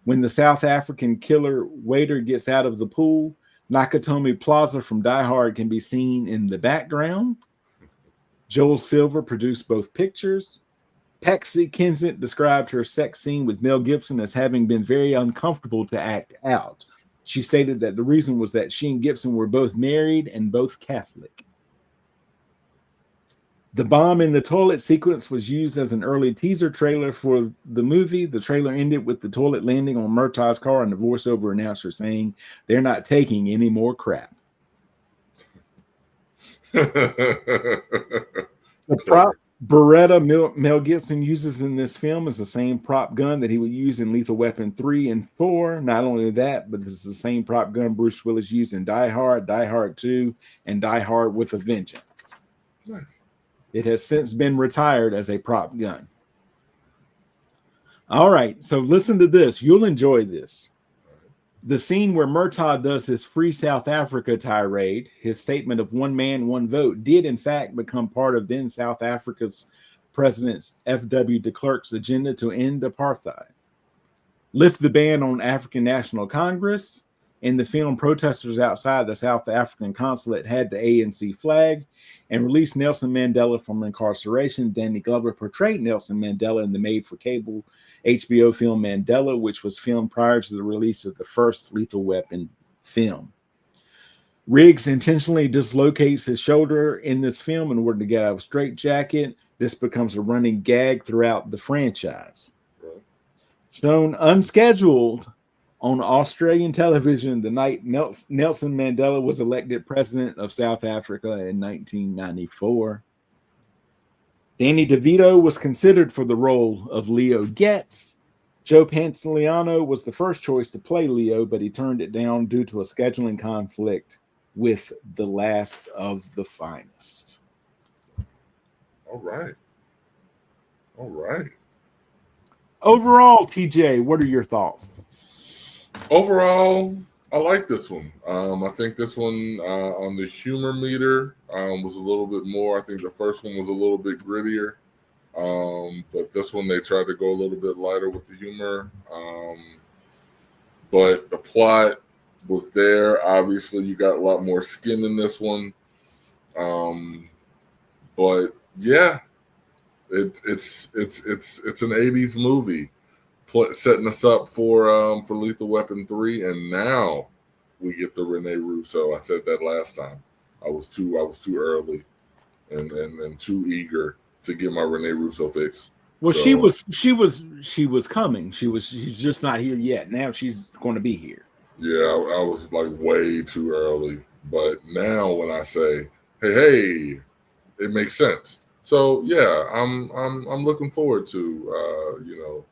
Speaker 1: When the South African killer waiter gets out of the pool, Nakatomi Plaza from Die Hard can be seen in the background. Joel Silver produced both pictures. Patsy Kensit described her sex scene with Mel Gibson as having been very uncomfortable to act out. She stated that the reason was that she and Gibson were both married and both Catholic. The bomb in the toilet sequence was used as an early teaser trailer for the movie. The trailer ended with the toilet landing on Murtaugh's car and the voiceover announcer saying, "They're not taking any more crap." The prop Beretta Mel Gibson uses in this film is the same prop gun that he would use in Lethal Weapon 3 and 4. Not only that, but this is the same prop gun Bruce Willis used in Die Hard, Die Hard 2, and Die Hard with a Vengeance. Nice. It has since been retired as a prop gun. All right, so listen to this. You'll enjoy this. The scene where Murtaugh does his Free South Africa tirade, his statement of one man, one vote, did in fact become part of then South Africa's President F.W. de Klerk's agenda to end apartheid. Lift the ban on African National Congress. In the film, protesters outside the South African consulate had the ANC flag and released Nelson Mandela from incarceration. Danny Glover portrayed Nelson Mandela in the made-for-cable HBO film Mandela, which was filmed prior to the release of the first Lethal Weapon film. Riggs intentionally dislocates his shoulder in this film in order to get out of a straitjacket. This becomes a running gag throughout the franchise. Shown unscheduled on Australian television the night Nelson Mandela was elected president of South Africa in 1994. Danny DeVito was considered for the role of Leo Getz. Joe Pantoliano was the first choice to play Leo, but he turned it down due to a scheduling conflict with The Last of the Finest.
Speaker 2: All right. All right.
Speaker 1: Overall, TJ, what are your thoughts?
Speaker 2: Overall, I like this one. I think this one on the humor meter was a little bit more. I think the first one was a little bit grittier. But this one they tried to go a little bit lighter with the humor. But the plot was there. Obviously, you got a lot more skin in this one. Um, but yeah, it's an '80s movie setting us up for Lethal Weapon 3, and now we get the Rene Russo. I said that last time. I was too early and too eager to get my Rene Russo fix.
Speaker 1: Well,
Speaker 2: So
Speaker 1: she was coming. She's just not here yet. Now she's going to be here.
Speaker 2: yeah, I was like way too early. But now when I say, hey, it makes sense. So yeah, I'm looking forward to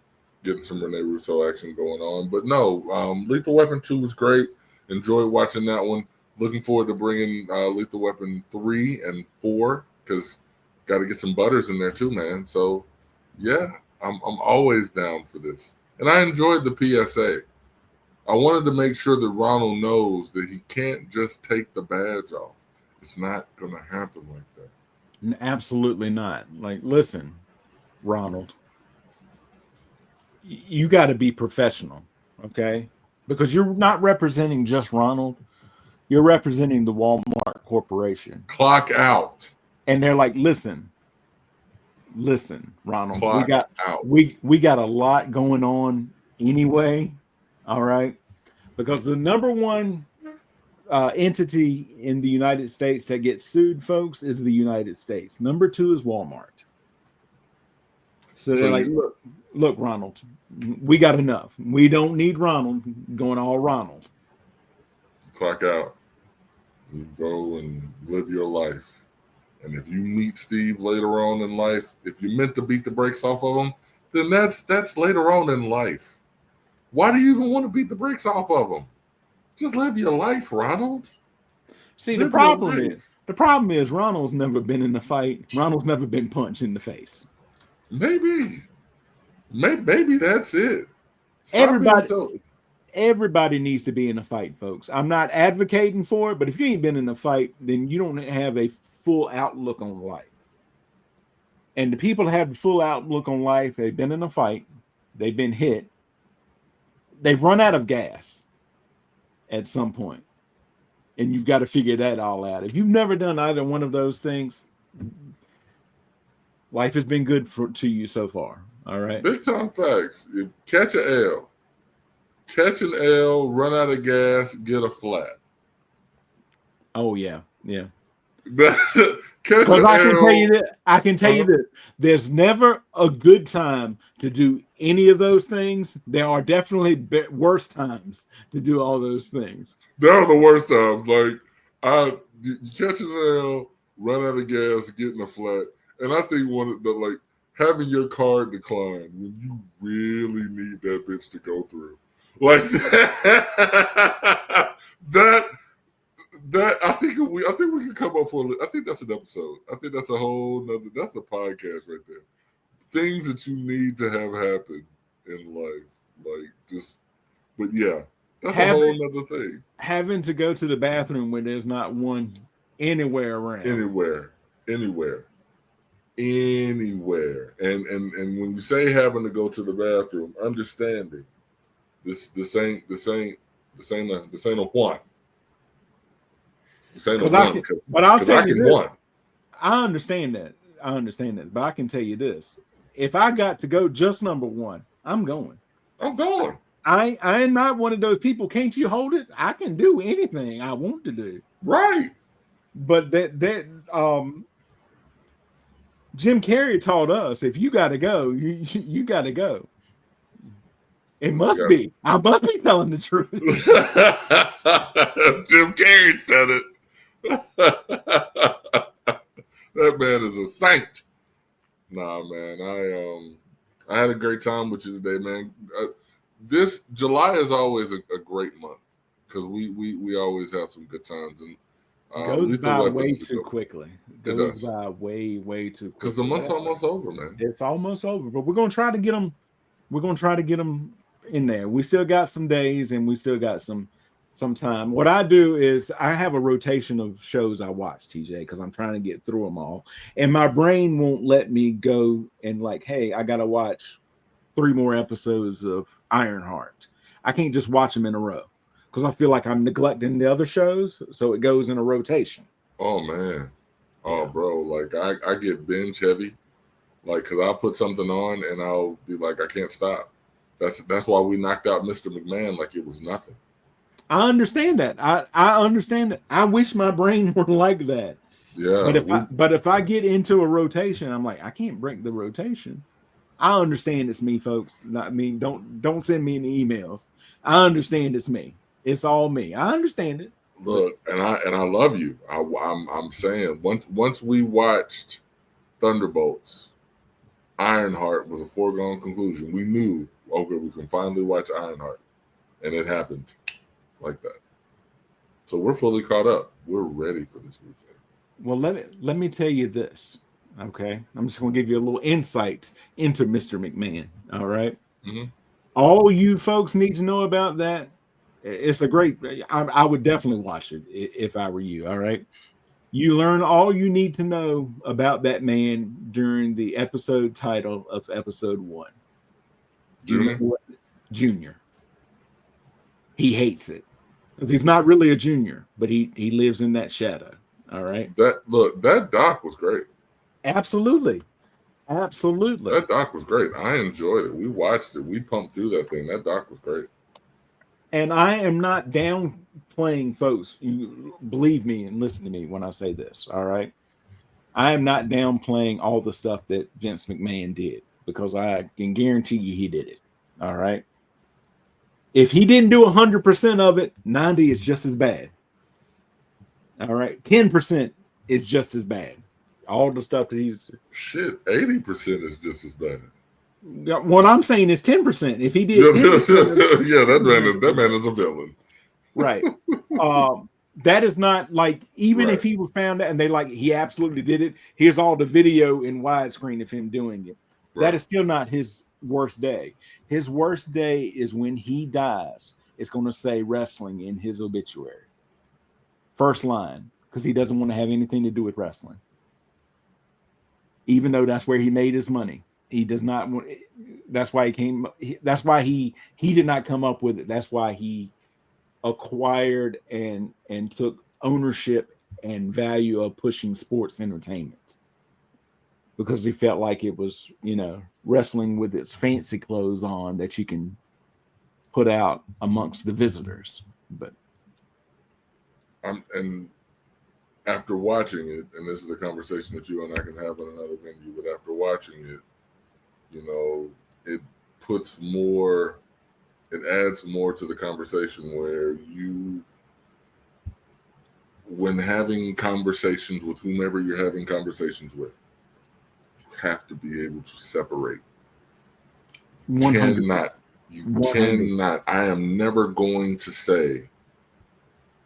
Speaker 2: getting some Rene Russo action going on. But no, Lethal Weapon 2 was great. Enjoyed watching that one. Looking forward to bringing Lethal Weapon 3 and 4 because got to get some butters in there too, man. So yeah, I'm always down for this. And I enjoyed the PSA. I wanted to make sure that Ronald knows that he can't just take the badge off. It's not going to happen like that.
Speaker 1: Absolutely not. Like, listen, Ronald, you got to be professional, okay? Because you're not representing just Ronald. You're representing the Walmart Corporation.
Speaker 2: Clock out.
Speaker 1: And they're like, listen, Ronald,
Speaker 2: Clock out.
Speaker 1: we got a lot going on anyway. All right. Because the number one entity in the United States that gets sued, folks, is the United States. Number 2 is Walmart. So they're like, look, Ronald, we got enough. We don't need Ronald going all Ronald.
Speaker 2: Clock out. You go and live your life. And if you meet Steve later on in life, if you're meant to beat the brakes off of him, then that's later on in life. Why do you even want to beat the brakes off of him? Just live your life, Ronald.
Speaker 1: See, the problem is Ronald's never been in a fight. Ronald's never been punched in the face.
Speaker 2: Maybe that's it.
Speaker 1: Everybody needs to be in a fight, folks. I'm not advocating for it, but if you ain't been in a fight, then you don't have a full outlook on life. And the people that have the full outlook on life, they've been in a fight, they've been hit, they've run out of gas at some point. And you've got to figure that all out. If you've never done either one of those things, life has been good to you so far. All right.
Speaker 2: Big time facts. If catch an L, run out of gas, get a flat.
Speaker 1: Oh yeah.
Speaker 2: Catch an L.
Speaker 1: I can tell you this. There's never a good time to do any of those things. There are definitely worse times to do all those things.
Speaker 2: There are the worst times. Like you catch an L, run out of gas, get in a flat. And I think one of the having your card decline when you really need that bitch to go through. Like that I think we can come up for I think that's an episode. I think that's that's a podcast right there. Things that you need to have happen in life. But yeah, that's a whole nother thing.
Speaker 1: Having to go to the bathroom when there's not one anywhere around.
Speaker 2: Anywhere. And when you say having to go to the bathroom, understanding this ain't a one. This ain't a one.
Speaker 1: But I'll tell you this. I understand that. But I can tell you this. If I got to go just number 1, I'm going. I am not one of those people. Can't you hold it? I can do anything I want to do.
Speaker 2: Right.
Speaker 1: But Jim Carrey taught us if you got to go, you got to go. It must be. I must be telling the truth.
Speaker 2: Jim Carrey said it. That man is a saint. Nah, man. I had a great time with you today, man. This July is always a great month because we always have some good times, and
Speaker 1: Goes
Speaker 2: Lethal
Speaker 1: by
Speaker 2: Weapon
Speaker 1: way
Speaker 2: is a
Speaker 1: too
Speaker 2: good one.
Speaker 1: quickly.
Speaker 2: It
Speaker 1: Goes
Speaker 2: does
Speaker 1: by way too
Speaker 2: because the
Speaker 1: quickly.
Speaker 2: month's almost over, man.
Speaker 1: It's almost over, but we're gonna try to get them. We're gonna try to get them in there. We still got some days, and we still got some time. What I do is I have a rotation of shows I watch, TJ, because I'm trying to get through them all, and my brain won't let me go and like, hey, I gotta watch 3 more episodes of Ironheart. I can't just watch them in a row because I feel like I'm neglecting the other shows, so it goes in a rotation.
Speaker 2: Oh man, oh
Speaker 1: Yeah.
Speaker 2: bro, like I get binge heavy, like because I'll put something on and I'll be like I can't stop. That's why we knocked out Mr. McMahon like it was nothing.
Speaker 1: I understand that. I understand that. I wish my brain were like that.
Speaker 2: Yeah,
Speaker 1: But if I get into a rotation, I'm like, I can't break the rotation. I understand it's me, folks. Not me. Don't send me any emails. I understand it's me. It's all me. I understand it. But
Speaker 2: look, and I love you. I'm saying once we watched Thunderbolts, Ironheart was a foregone conclusion. We knew, okay, we can finally watch Ironheart, and it happened like that. So we're fully caught up. We're ready for this weekend.
Speaker 1: well, let me tell you this. Okay, I'm just gonna give you a little insight into Mr. McMahon. All right,
Speaker 2: Mm-hmm.
Speaker 1: all you folks need to know about that. It's a great. I would definitely watch it if I were you. All right, you learn all you need to know about that man during the episode title of episode 1. You know
Speaker 2: Junior,
Speaker 1: what? Junior. He hates it because he's not really a junior, but he lives in that shadow. All right.
Speaker 2: that doc was great.
Speaker 1: Absolutely. Absolutely.
Speaker 2: That doc was great. I enjoyed it. We watched it. We pumped through that thing. That doc was great.
Speaker 1: And I am not downplaying folks. You believe me and listen to me when I say this. All right. I am not downplaying all the stuff that Vince McMahon did because I can guarantee you he did it. All right. If he didn't do 100% of it, 90 is just as bad. All right. 10% is just as bad. All the stuff that he's.
Speaker 2: Shit, 80% is just as bad.
Speaker 1: What I'm saying is 10%. If he
Speaker 2: Yeah,
Speaker 1: did 10%,
Speaker 2: that man is a villain.
Speaker 1: right. That is not like, even
Speaker 2: Right.
Speaker 1: if he were found out and they like he absolutely did it, here's all the video in widescreen of him doing it. That
Speaker 2: Right.
Speaker 1: is still not his worst day. His worst day is when he dies. It's going to say wrestling in his obituary. First line, because he doesn't want to have anything to do with wrestling. Even though that's where he made his money. He does not want. That's why he came. That's why he did not come up with it. That's why he acquired and took ownership and value of pushing sports entertainment, because he felt like it was, wrestling with its fancy clothes on that you can put out amongst the visitors. But
Speaker 2: And after watching it, and this is a conversation that you and I can have in another venue, but after watching it, it puts more, it adds more to the conversation where when having conversations with whomever you're having conversations with, you have to be able to separate.
Speaker 1: 100,
Speaker 2: You
Speaker 1: 100.
Speaker 2: cannot. I am never going to say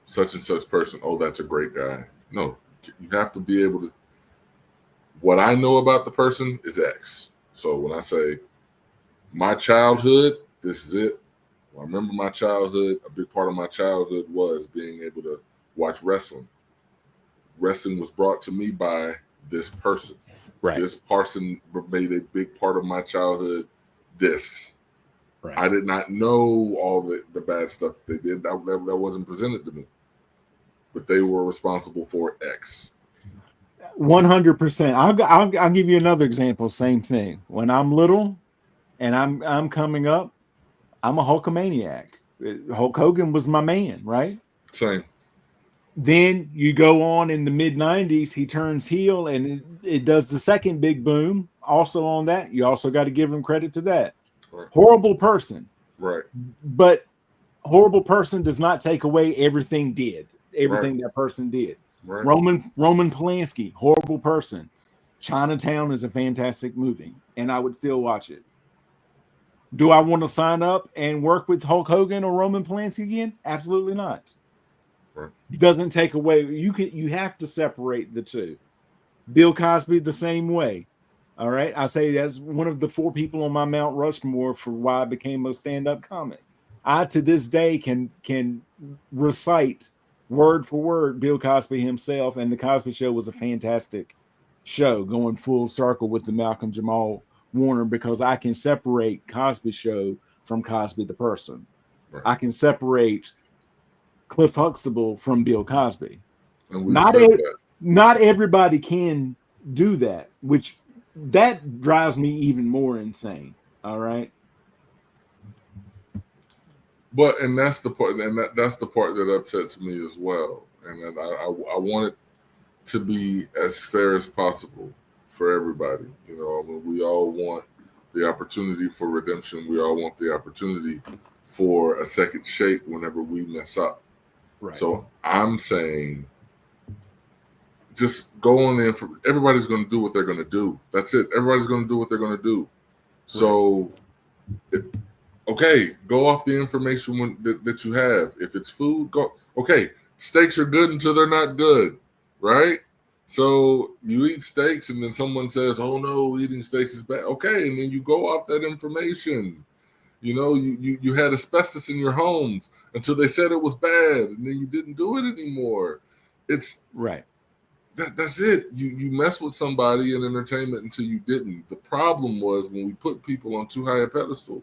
Speaker 2: such and such person, oh, that's a great guy. No, you have to be able to. What I know about the person is X. So when I say my childhood, this is it. Well, I remember my childhood. A big part of my childhood was being able to watch wrestling. Wrestling was brought to me by this person.
Speaker 1: Right.
Speaker 2: This person made a big part of my childhood. This.
Speaker 1: Right.
Speaker 2: I did not know all the bad stuff that they did. That wasn't presented to me. But they were responsible for X.
Speaker 1: 100%. I'll give you another example. Same thing. When I'm little and I'm coming up, I'm a Hulkamaniac. Hulk Hogan was my man, right?
Speaker 2: Same.
Speaker 1: Then you go on in the mid 90s, he turns heel and it does the second big boom. Also on that, you also got to give him credit to that.
Speaker 2: Right.
Speaker 1: Horrible person.
Speaker 2: Right.
Speaker 1: But horrible person does not take away everything
Speaker 2: Right.
Speaker 1: that person did.
Speaker 2: Right.
Speaker 1: Roman Polanski, horrible person. Chinatown is a fantastic movie, and I would still watch it. Do I want to sign up and work with Hulk Hogan or Roman Polanski again? Absolutely not.
Speaker 2: Right.
Speaker 1: It doesn't take away. You have to separate the two. Bill Cosby the same way. All right. I say that's one of the 4 people on my Mount Rushmore for why I became a stand-up comic. I to this day can recite word for word Bill Cosby himself, and the Cosby Show was a fantastic show going full circle with the Malcolm Jamal Warner because I can separate Cosby Show from Cosby the person.
Speaker 2: Right.
Speaker 1: I can separate Cliff Huxtable from Bill Cosby.
Speaker 2: And we've
Speaker 1: Not
Speaker 2: said that.
Speaker 1: not everybody can do that, which that drives me even more insane. All right.
Speaker 2: But and that's the part, and that's the part that upsets me as well. And I want it to be as fair as possible for everybody. You know, I mean, we all want the opportunity for redemption. We all want the opportunity for a second shake whenever we mess up.
Speaker 1: Right.
Speaker 2: So I'm saying, just go on there. Everybody's going to do what they're going to do. That's it. Everybody's going to do what they're going to do. So, okay, go off the information that you have. If it's food, go. Okay, steaks are good until they're not good, right? So you eat steaks, and then someone says, "Oh no, eating steaks is bad." Okay, and then you go off that information. You know, you had asbestos in your homes until they said it was bad, and then you didn't do it anymore. It's
Speaker 1: right.
Speaker 2: That's it. You mess with somebody in entertainment until you didn't. The problem was when we put people on too high a pedestal.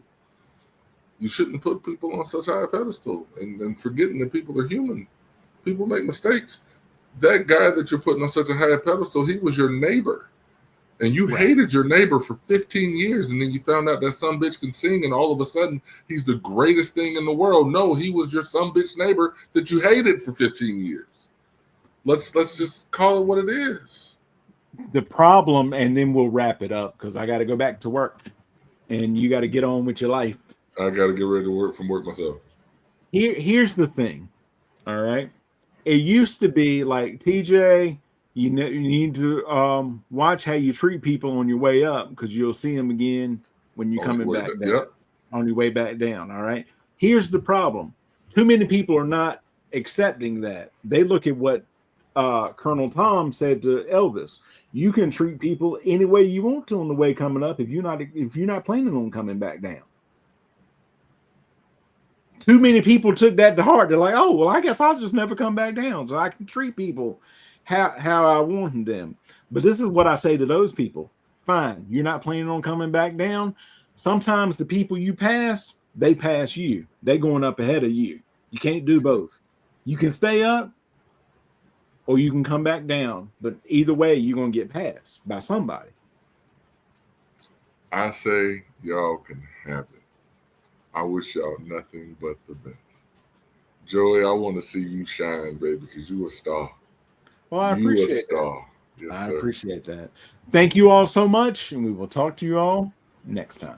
Speaker 2: You shouldn't put people on such high a pedestal and forgetting that people are human. People make mistakes. That guy that you're putting on such a high pedestal, he was your neighbor. And you hated your neighbor for 15 years, and then you found out that some bitch can sing, and all of a sudden he's the greatest thing in the world. No, he was your some bitch neighbor that you hated for 15 years. Let's just call it what it is.
Speaker 1: The problem, and then we'll wrap it up because I got to go back to work, and you got to get on with your life.
Speaker 2: I got to get ready to work from work myself.
Speaker 1: Here's the thing. All right. It used to be like, TJ, you need to watch how you treat people on your way up because you'll see them again when you're coming back down.
Speaker 2: Yep.
Speaker 1: On your way back down. All right. Here's the problem. Too many people are not accepting that. They look at what Colonel Tom said to Elvis. You can treat people any way you want to on the way coming up if you're not planning on coming back down. Too many people took that to heart. They're like, oh, well, I guess I'll just never come back down so I can treat people how I want them. But this is what I say to those people. Fine, you're not planning on coming back down. Sometimes the people you pass, they pass you. They're going up ahead of you. You can't do both. You can stay up or you can come back down. But either way, you're going to get passed by somebody.
Speaker 2: I say y'all can have it. I wish y'all nothing but the best. Joey, I want to see you shine, baby, because you a star.
Speaker 1: Well, I appreciate that.
Speaker 2: Yes,
Speaker 1: I
Speaker 2: sir.
Speaker 1: appreciate that. Thank you all so much, and we will talk to you all next time.